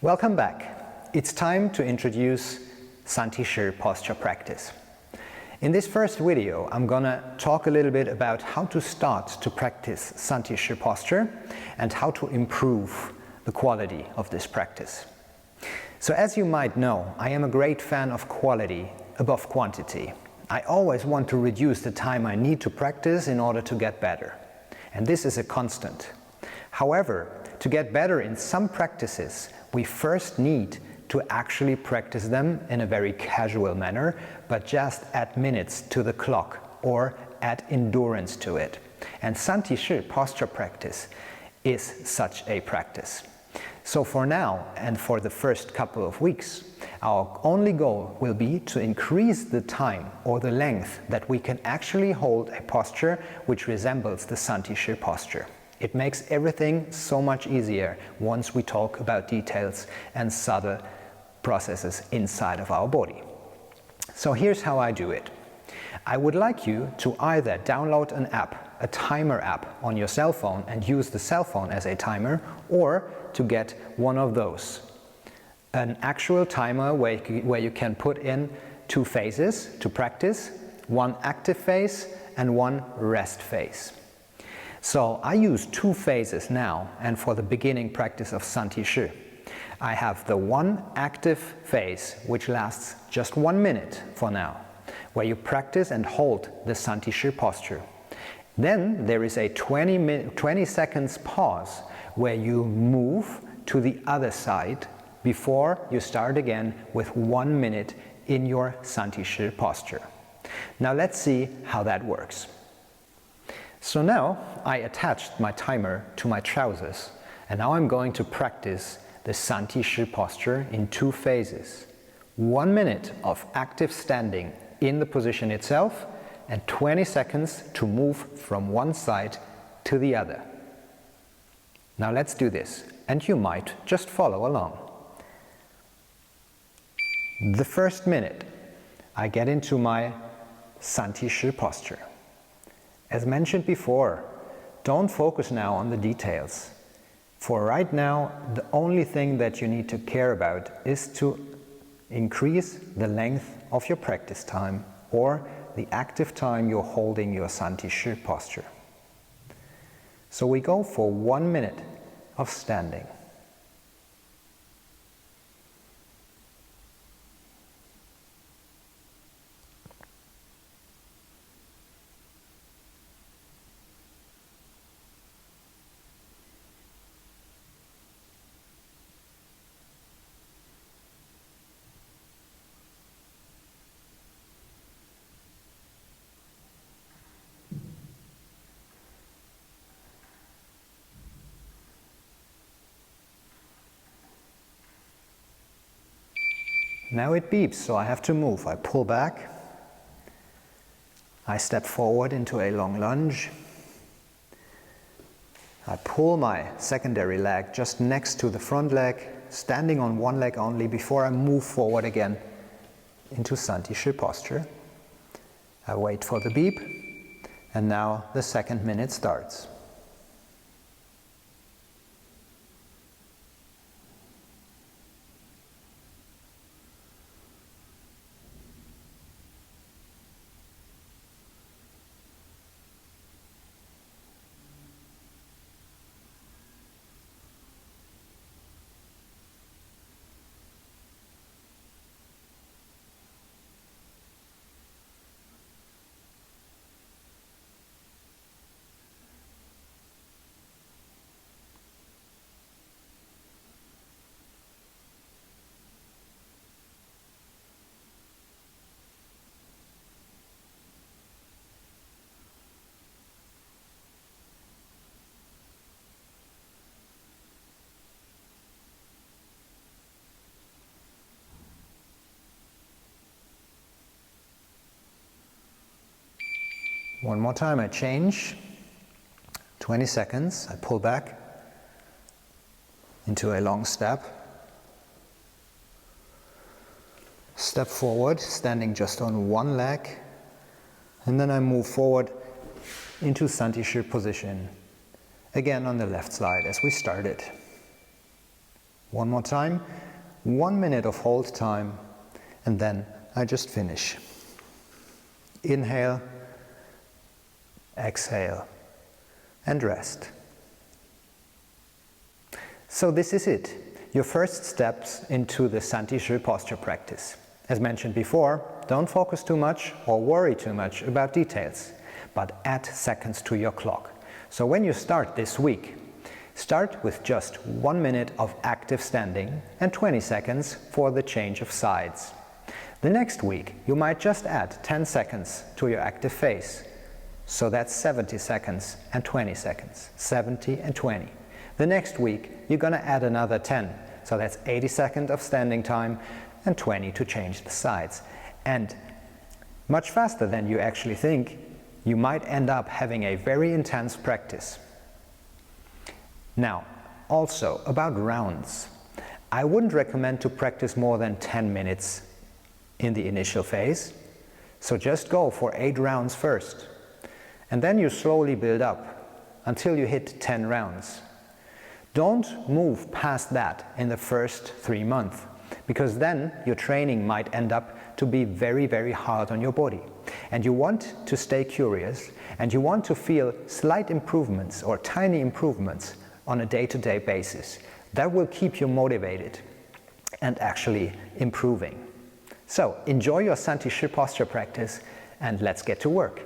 Welcome back. It's time to introduce Santi Shi posture practice. In this first video, I'm gonna talk a little bit about how to start to practice Santi Shi posture and how to improve the quality of this practice. So as you might know, I am a great fan of quality above quantity. I always want to reduce the time I need to practice in order to get better. And this is a constant. However, to get better in some practices, we first need to actually practice them in a very casual manner, but just add minutes to the clock or add endurance to it. And Santi Shi posture practice is such a practice. So for now and for the first couple of weeks, our only goal will be to increase the time or the length that we can actually hold a posture which resembles the Santi Shi posture. It makes everything so much easier once we talk about details and subtle processes inside of our body. So here's how I do it. I would like you to either download an app, a timer app on your cell phone and use the cell phone as a timer, or to get one of those. An actual timer where you can put in 2 phases to practice, one active phase and one rest phase. So I use 2 phases now, and for the beginning practice of Santi Shi. I have the one active phase which lasts just 1 minute for now, where you practice and hold the Santi Shi posture. Then there is a 20 seconds pause where you move to the other side before you start again with 1 minute in your Santi Shi posture. Now let's see how that works. So now I attached my timer to my trousers, and now I'm going to practice the Santi Shi posture in 2 phases. 1 minute of active standing in the position itself and 20 seconds to move from one side to the other. Now let's do this, and you might just follow along. The first minute, I get into my Santi Shi posture. As mentioned before, don't focus now on the details. For right now, the only thing that you need to care about is to increase the length of your practice time or the active time you're holding your Santi Shi posture. So we go for 1 minute of standing. Now it beeps, so I have to move. I pull back, I step forward into a long lunge, I pull my secondary leg just next to the front leg, standing on one leg only before I move forward again into Santi Shi posture. I wait for the beep, and now the second minute starts. One more time, I change. 20 seconds, I pull back into a long step. Step forward, standing just on one leg. And then I move forward into Santi Shi position. Again on the left side as we started. One more time, 1 minute of hold time, and then I just finish. Inhale, exhale, and rest. So this is it, your first steps into the Santi-Shi posture practice. As mentioned before, don't focus too much or worry too much about details, but add seconds to your clock. So when you start this week, start with just 1 minute of active standing and 20 seconds for the change of sides. The next week, you might just add 10 seconds to your active phase. So that's 70 seconds and 20 seconds, 70 and 20. The next week, you're gonna add another 10. So that's 80 seconds of standing time and 20 to change the sides. And much faster than you actually think, you might end up having a very intense practice. Now, also about rounds. I wouldn't recommend to practice more than 10 minutes in the initial phase. So just go for 8 rounds first. And then you slowly build up until you hit 10 rounds. Don't move past that in the first 3 months, because then your training might end up to be very, very hard on your body. And you want to stay curious, and you want to feel slight improvements or tiny improvements on a day-to-day basis. That will keep you motivated and actually improving. So enjoy your Santi-Shi posture practice, and let's get to work.